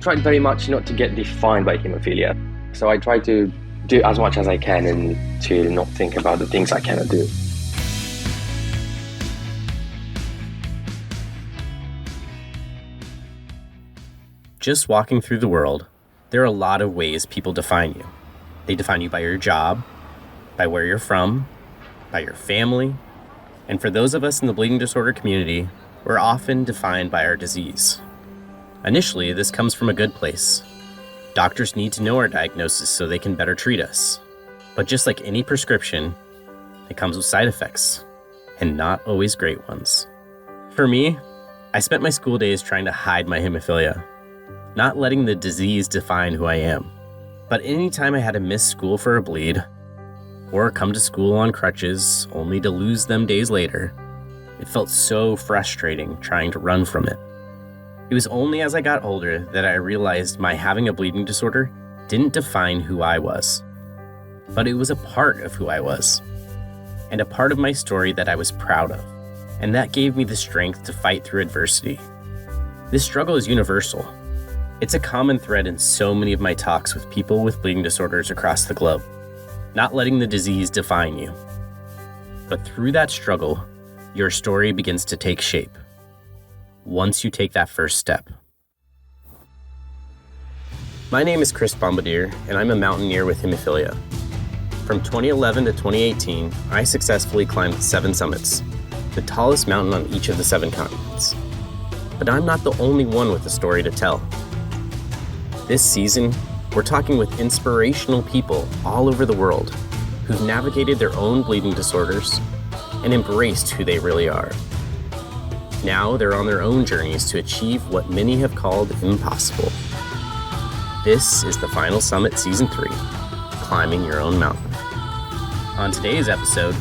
tried very much not to get defined by hemophilia. So I try to do as much as I can and to not think about the things I cannot do. Just walking through the world, there are a lot of ways people define you. They define you by your job, by where you're from, by your family, and for those of us in the bleeding disorder community, we're often defined by our disease. Initially, this comes from a good place. Doctors need to know our diagnosis so they can better treat us. But just like any prescription, it comes with side effects, and not always great ones. For me, I spent my school days trying to hide my hemophilia, not letting the disease define who I am. But anytime I had to miss school for a bleed, or come to school on crutches only to lose them days later, it felt so frustrating trying to run from it. It was only as I got older that I realized my having a bleeding disorder didn't define who I was, but it was a part of who I was, and a part of my story that I was proud of, and that gave me the strength to fight through adversity. This struggle is universal. It's a common thread in so many of my talks with people with bleeding disorders across the globe. Not letting the disease define you. But through that struggle, your story begins to take shape. Once you take that first step. My name is Chris Bombardier, and I'm a mountaineer with hemophilia. From 2011 to 2018, I successfully climbed 7 summits, the tallest mountain on each of the 7 continents. But I'm not the only one with a story to tell. This season, we're talking with inspirational people all over the world who've navigated their own bleeding disorders and embraced who they really are. Now they're on their own journeys to achieve what many have called impossible. This is the final summit, Season 3, Climbing Your Own Mountain. On today's episode,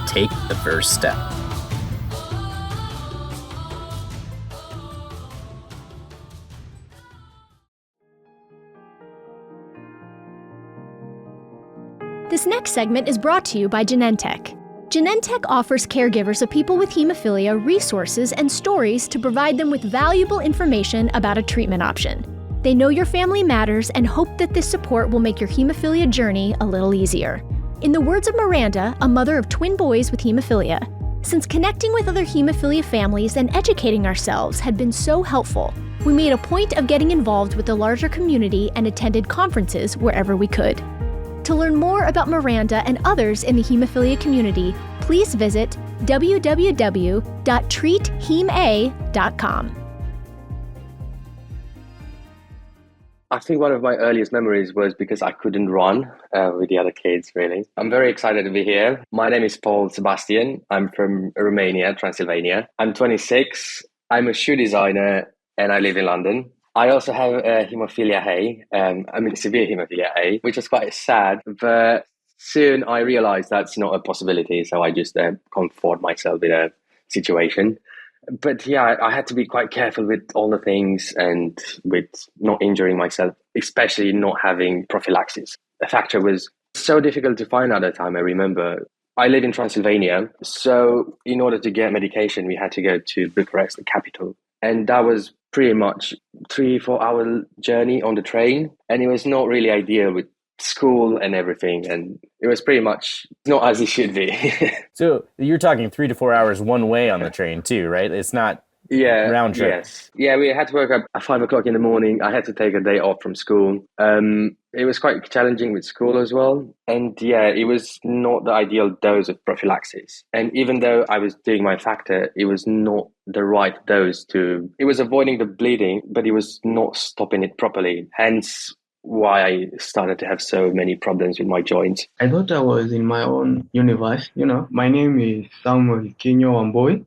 take the first step. This next segment is brought to you by Genentech. Genentech offers caregivers of people with hemophilia resources and stories to provide them with valuable information about a treatment option. They know your family matters and hope that this support will make your hemophilia journey a little easier. In the words of Miranda, a mother of twin boys with hemophilia, since connecting with other hemophilia families and educating ourselves had been so helpful, we made a point of getting involved with the larger community and attended conferences wherever we could. To learn more about Miranda and others in the hemophilia community, please visit www.treathema.com. I think one of my earliest memories was because I couldn't run with the other kids, really. I'm very excited to be here. My name is Sebastian. I'm from Romania, Transylvania. I'm 26. I'm a shoe designer and I live in London. I also have hemophilia A, severe hemophilia A, which is quite sad, but soon I realized that's not a possibility, so I just comfort myself with a situation. But yeah, I had to be quite careful with all the things and with not injuring myself, especially not having prophylaxis. The factor was so difficult to find at the time, I remember. I live in Transylvania, so in order to get medication, we had to go to Bucharest, the capital. And that was pretty much 3-4 hour journey on the train. And it was not really ideal with school and everything. And it was pretty much not as it should be. So you're talking 3 to 4 hours one way on the train too, right? It's not round trip. Yes. Yeah, we had to wake up at 5 o'clock in the morning. I had to take a day off from school. It was quite challenging with school as well. And yeah, it was not the ideal dose of prophylaxis. And even though I was doing my factor, it was not the right dose it was avoiding the bleeding, but it was not stopping it properly. Hence why I started to have so many problems with my joints. I thought I was in my own universe. My name is Samuel Kinyo Wamboi.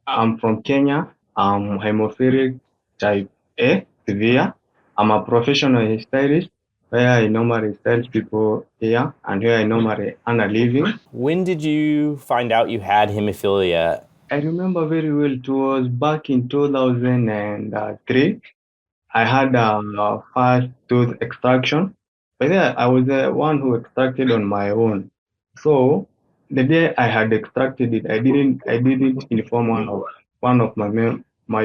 I'm from Kenya. I'm hemophilic type A, severe. I'm a professional hairstylist where I normally style people here and where I normally earn a living. When did you find out you had hemophilia? I remember very well, it was back in 2003. I had a first tooth extraction. But yeah, I was the one who extracted on my own. So the day I had extracted it, I didn't inform one of my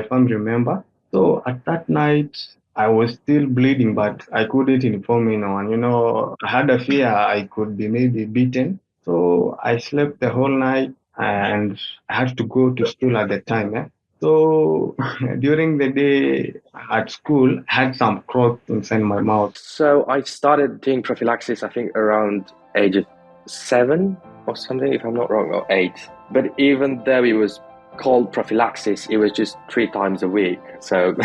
family member. So at that night, I was still bleeding, but I couldn't inform anyone. I had a fear I could be maybe beaten. So I slept the whole night and I had to go to school at the time. So during the day at school, I had some clots inside my mouth. So I started doing prophylaxis, I think, around age of 7 or something, if I'm not wrong, or 8. But even though it was called prophylaxis, it was just 3 times a week. So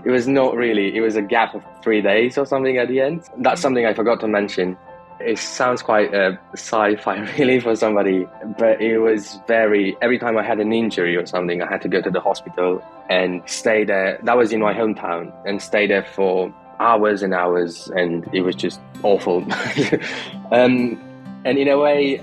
it was not really, it was a gap of 3 days or something at the end. That's something I forgot to mention. It sounds quite sci-fi really for somebody, but it was every time I had an injury or something, I had to go to the hospital and stay there. That was in my hometown, and stay there for hours and hours, and it was just awful. And in a way,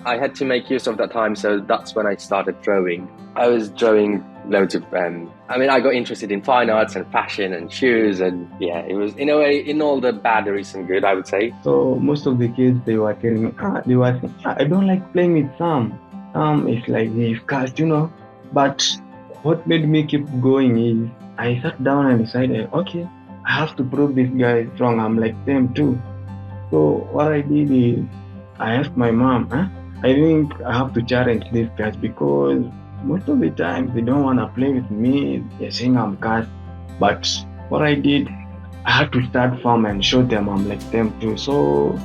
I had to make use of that time, so that's when I started drawing. I was drawing loads of, I got interested in fine arts and fashion and shoes, and yeah, it was, in a way, in all the bad, there is some good, I would say. So most of the kids, they were telling me, they were saying, I don't like playing with Sam. Sam is like this cast, But what made me keep going is, I sat down and decided, okay, I have to prove this guy is wrong. I'm like them too. So what I did is, I asked my mom, I think I have to challenge these guys because most of the time they don't want to play with me. They're saying I'm cast. But what I did, I had to start firm and show them I'm like them too. So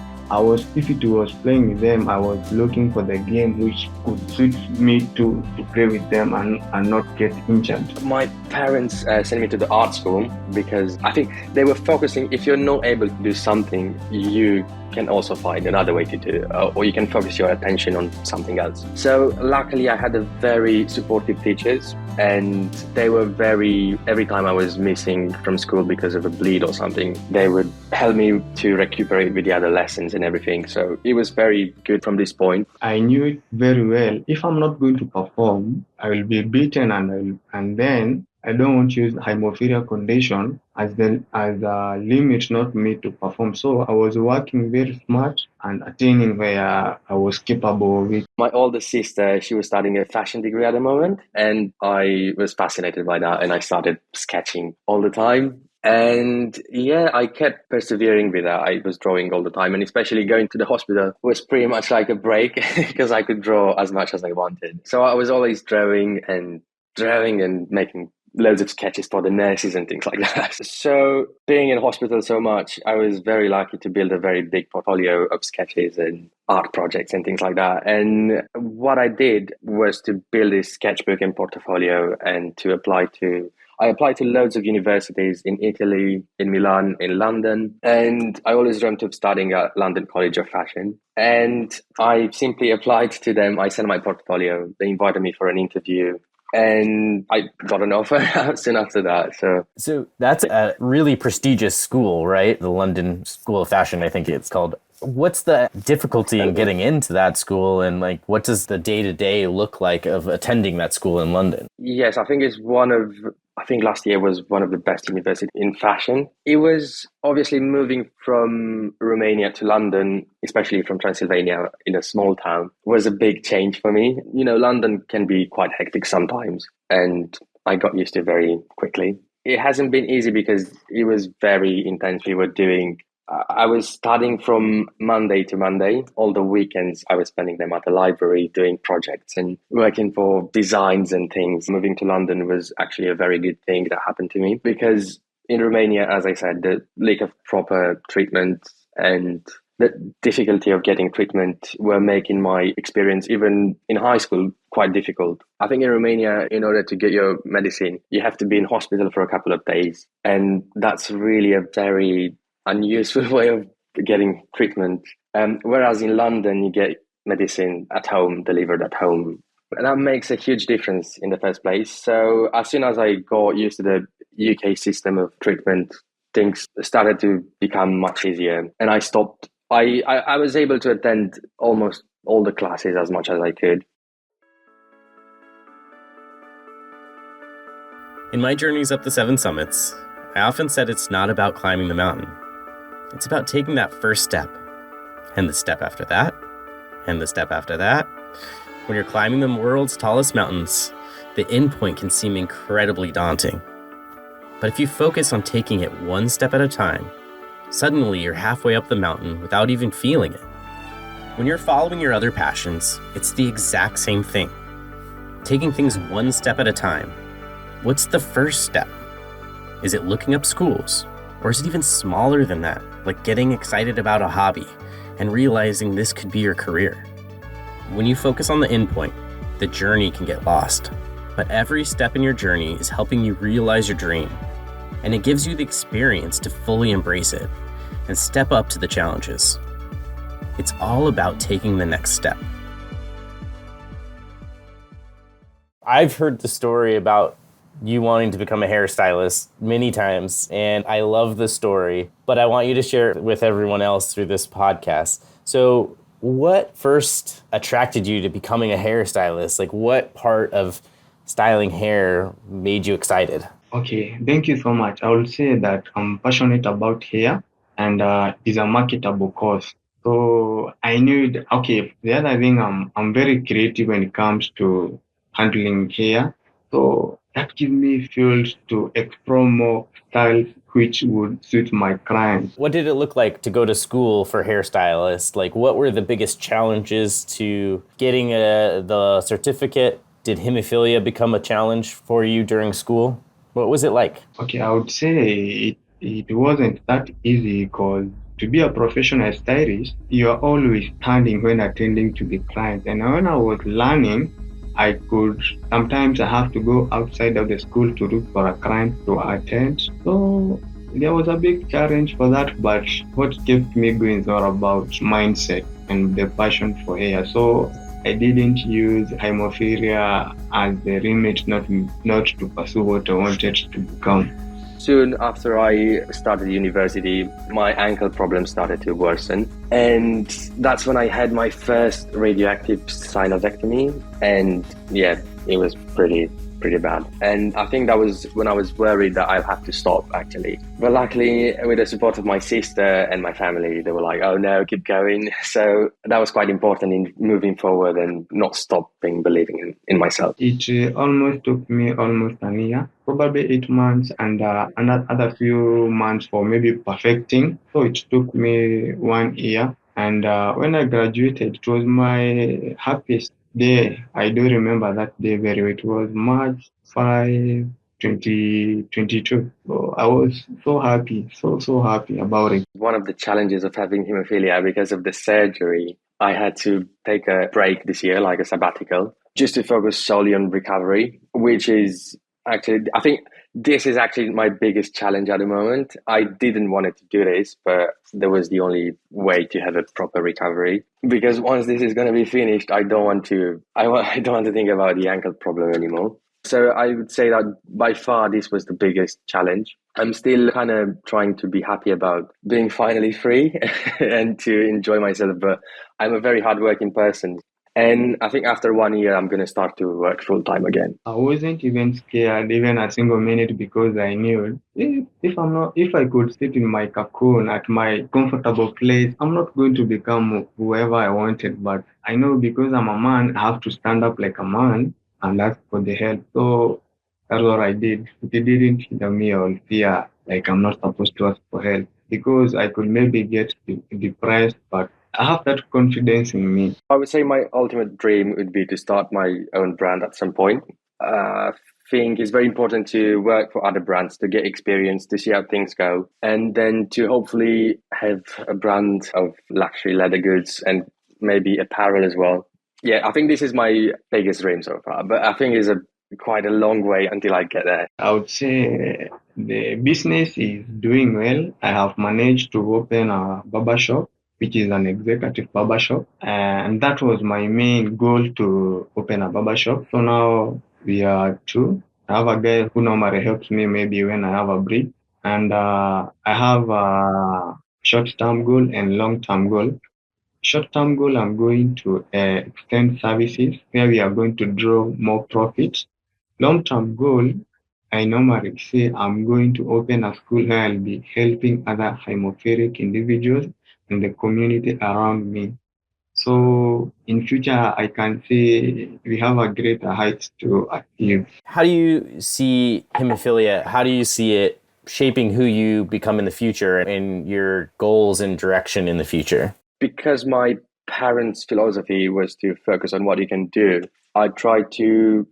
if it was playing with them, I was looking for the game which could suit me to play with them and not get injured. My parents sent me to the art school because I think they were focusing, if you're not able to do something, you can also find another way to do it, or you can focus your attention on something else. So luckily I had a very supportive teachers, and they were every time I was missing from school because of a bleed or something, they would help me to recuperate with the other lessons and everything. So it was very good from this point. I knew it very well. If I'm not going to perform, I will be beaten, and then I don't want to use hemophilia condition as a limit not me to perform. So I was working very smart and attaining where I was capable of it. My older sister, she was studying a fashion degree at the moment, and I was fascinated by that, and I started sketching all the time. And yeah, I kept persevering with that. I was drawing all the time, and especially going to the hospital was pretty much like a break because I could draw as much as I wanted. So I was always drawing and making loads of sketches for the nurses and things like that. So being in hospital so much, I was very lucky to build a very big portfolio of sketches and art projects and things like that. And what I did was to build this sketchbook and portfolio and I applied to loads of universities in Italy, in Milan, in London, and I always dreamt of studying at London College of Fashion. And I simply applied to them. I sent my portfolio. They invited me for an interview, and I got an offer soon after that. So that's a really prestigious school, right? The London School of Fashion, I think it's called. What's the difficulty in getting into that school, and what does the day-to-day look like of attending that school in London? Yes, I think last year was one of the best universities in fashion. It was obviously moving from Romania to London, especially from Transylvania in a small town, was a big change for me. London can be quite hectic sometimes, and I got used to it very quickly. It hasn't been easy because it was very intense. I was studying from Monday to Monday. All the weekends I was spending them at the library doing projects and working for designs and things. Moving to London was actually a very good thing that happened to me because in Romania, as I said, the lack of proper treatment and the difficulty of getting treatment were making my experience, even in high school, quite difficult. I think in Romania, in order to get your medicine, you have to be in hospital for a couple of days. And that's really a very unuseful way of getting treatment. Whereas in London, you get medicine at home, delivered at home. And that makes a huge difference in the first place. So as soon as I got used to the UK system of treatment, things started to become much easier. And I stopped. I was able to attend almost all the classes as much as I could. In my journeys up the 7 summits, I often said it's not about climbing the mountain. It's about taking that first step, and the step after that, and the step after that. When you're climbing the world's tallest mountains, the end point can seem incredibly daunting. But if you focus on taking it one step at a time, suddenly you're halfway up the mountain without even feeling it. When you're following your other passions, it's the exact same thing. Taking things one step at a time. What's the first step? Is it looking up schools? Or is it even smaller than that, like getting excited about a hobby and realizing this could be your career? When you focus on the endpoint, the journey can get lost. But every step in your journey is helping you realize your dream, and it gives you the experience to fully embrace it and step up to the challenges. It's all about taking the next step. I've heard the story about you wanting to become a hairstylist many times, and I love the story, but I want you to share it with everyone else through this podcast. So what first attracted you to becoming a hairstylist? Like, what part of styling hair made you excited? Okay, thank you so much. I would say that I'm passionate about hair, and it's a marketable course. So I knew okay, the other thing, I'm very creative when it comes to handling hair. So that gives me fuels to explore more styles which would suit my clients. What did it look like to go to school for hairstylist? Like, what were the biggest challenges to getting the certificate? Did hemophilia become a challenge for you during school? What was it like? Okay, I would say it wasn't that easy because to be a professional stylist, you are always standing when attending to the client. And when I was learning, I could sometimes I have to go outside of the school to look for a client to attend. So there was a big challenge for that, but what kept me going is all about mindset and the passion for hair. So I didn't use hemophilia as the remit not to pursue what I wanted to become. Soon after I started university, my ankle problem started to worsen. And that's when I had my first radioactive sinusectomy. And yeah, it was pretty bad. And I think that was when I was worried that I'll have to stop, actually. But luckily, with the support of my sister and my family, they were like, oh no, keep going. So that was quite important in moving forward and not stopping believing in myself. It almost took me almost an year, probably 8 months, and another few months for maybe perfecting. So it took me 1 year. And when I graduated, it was my happiest day. I do remember that day very well. It was March 5, 2022. So I was so happy, so happy about it. One of the challenges of having hemophilia, because of the surgery, I had to take a break this year, like a sabbatical, just to focus solely on recovery, which is actually, I think this is actually my biggest challenge at the moment. I didn't want to do this, but there was the only way to have a proper recovery. Because once this is going to be finished, I don't want to think about the ankle problem anymore. So I would say that by far this was the biggest challenge. I'm still kind of trying to be happy about being finally free and to enjoy myself, but I'm a very hardworking person. And I think after 1 year, I'm going to start to work full time again. I wasn't even scared even a single minute because I knew if I could sit in my cocoon at my comfortable place, I'm not going to become whoever I wanted. But I know because I'm a man, I have to stand up like a man and ask for the help. So that's what I did. It didn't hinder me or fear like I'm not supposed to ask for help because I could maybe get depressed, but I have that confidence in me. I would say my ultimate dream would be to start my own brand at some point. I think it's very important to work for other brands to get experience, to see how things go, and then to hopefully have a brand of luxury leather goods and maybe apparel as well. Yeah, I think this is my biggest dream so far, but I think it's quite a long way until I get there. I would say the business is doing well. I have managed to open a barber shop, which is an executive barber shop. And that was my main goal to open a barber shop. So now we are two. I have a guy who normally helps me maybe when I have a break. And I have a short-term goal and long-term goal. Short-term goal, I'm going to extend services where we are going to draw more profits. Long-term goal, I normally say I'm going to open a school where I'll be helping other hemophilic individuals in the community around me. So in future, I can see we have a greater height to achieve. How do you see hemophilia? How do you see it shaping who you become in the future and your goals and direction in the future? Because my parents' philosophy was to focus on what you can do, I tried to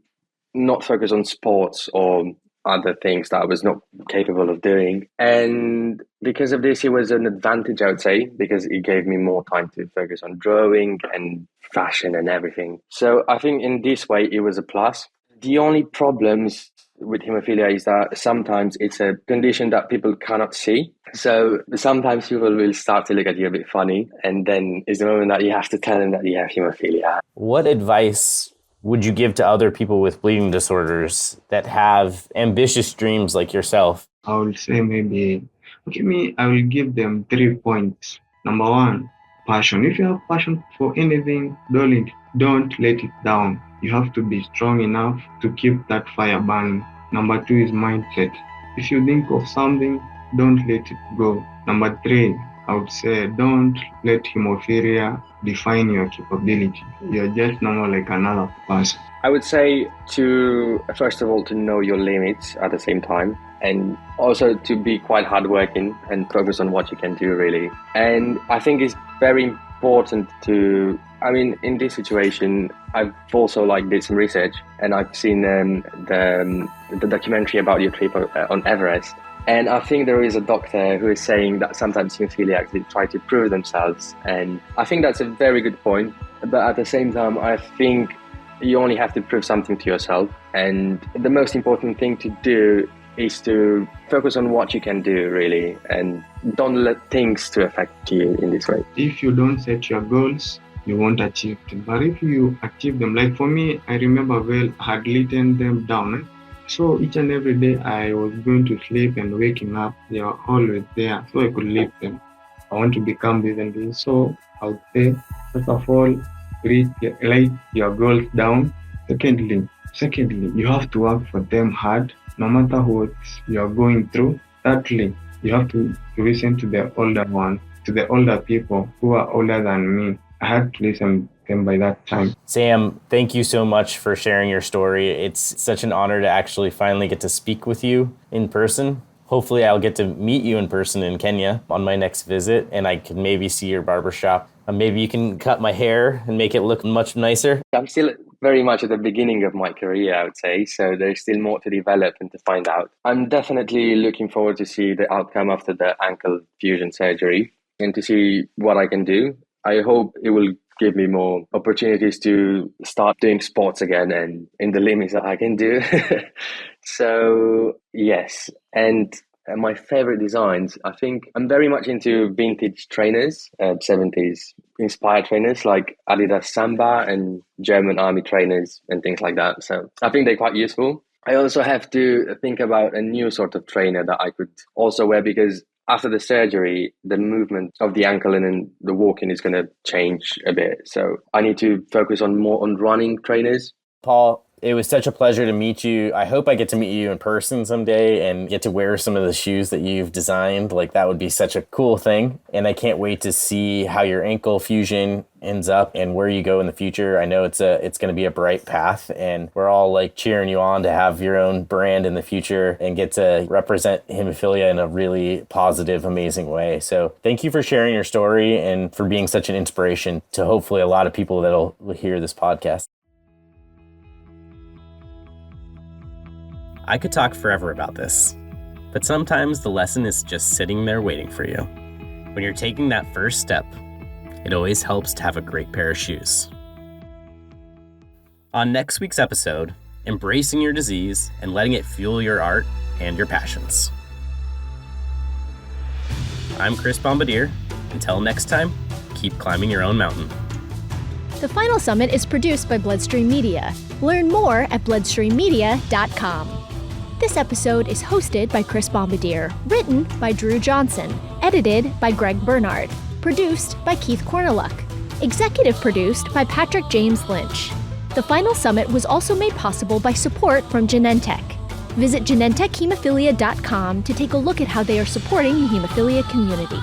not focus on sports or other things that I was not capable of doing. And because of this, it was an advantage, I would say, because it gave me more time to focus on drawing and fashion and everything. So I think in this way, it was a plus. The only problems with hemophilia is that sometimes it's a condition that people cannot see. So sometimes people will start to look at you a bit funny, and then is the moment that you have to tell them that you have hemophilia. What advice would you give to other people with bleeding disorders that have ambitious dreams like yourself? I will say I will give them 3 points. Number 1, passion. If you have passion for anything, don't let it down. You have to be strong enough to keep that fire burning. Number 2 is mindset. If you think of something, don't let it go. Number 3, I would say don't let hemophilia define your capability. You're just normal like another person. I would say to, first of all, to know your limits at the same time, and also to be quite hardworking and focus on what you can do, really. And I think it's very important to, in this situation, I've also did some research, and I've seen the documentary about your trip on Everest. And I think there is a doctor who is saying that sometimes hemophiliacs try to prove themselves. And I think that's a very good point. But at the same time, I think you only have to prove something to yourself. And the most important thing to do is to focus on what you can do, really. And don't let things to affect you in this way. If you don't set your goals, you won't achieve them. But if you achieve them, like for me, I remember I had written them down. So each and every day I was going to sleep and waking up, they were always there, so I could live them. I want to become this and this. So I would say, first of all, write your goals down. Secondly, you have to work for them hard, no matter what you're going through. Thirdly, you have to listen to the older ones, to the older people who are older than me. I had to listen to them by that time. Sam, thank you so much for sharing your story. It's such an honor to actually finally get to speak with you in person. Hopefully I'll get to meet you in person in Kenya on my next visit, and I can maybe see your barbershop. Maybe you can cut my hair and make it look much nicer. I'm still very much at the beginning of my career, I would say, so there's still more to develop and to find out. I'm definitely looking forward to see the outcome after the ankle fusion surgery and to see what I can do. I hope it will give me more opportunities to start doing sports again and in the limits that I can do. So, yes. And my favorite designs, I think I'm very much into vintage trainers, 70s inspired trainers like Adidas Samba and German army trainers and things like that. So I think they're quite useful. I also have to think about a new sort of trainer that I could also wear, because after the surgery, the movement of the ankle and then the walking is going to change a bit. So I need to focus more on running trainers. Paul, it was such a pleasure to meet you. I hope I get to meet you in person someday and get to wear some of the shoes that you've designed. That would be such a cool thing. And I can't wait to see how your ankle fusion ends up and where you go in the future. I know it's going to be a bright path, and we're all cheering you on to have your own brand in the future and get to represent hemophilia in a really positive, amazing way. So thank you for sharing your story and for being such an inspiration to hopefully a lot of people that'll hear this podcast. I could talk forever about this, but sometimes the lesson is just sitting there waiting for you. When you're taking that first step, it always helps to have a great pair of shoes. On next week's episode, embracing your disease and letting it fuel your art and your passions. I'm Chris Bombardier. Until next time, keep climbing your own mountain. The final summit is produced by BloodStream Media. Learn more at bloodstreammedia.com. This episode is hosted by Chris Bombardier, written by Dru Johnston, edited by Greg Bernard, produced by Keith Corneluck, executive produced by Patrick James Lynch. The final summit was also made possible by support from Genentech. Visit genentechhemophilia.com to take a look at how they are supporting the hemophilia community.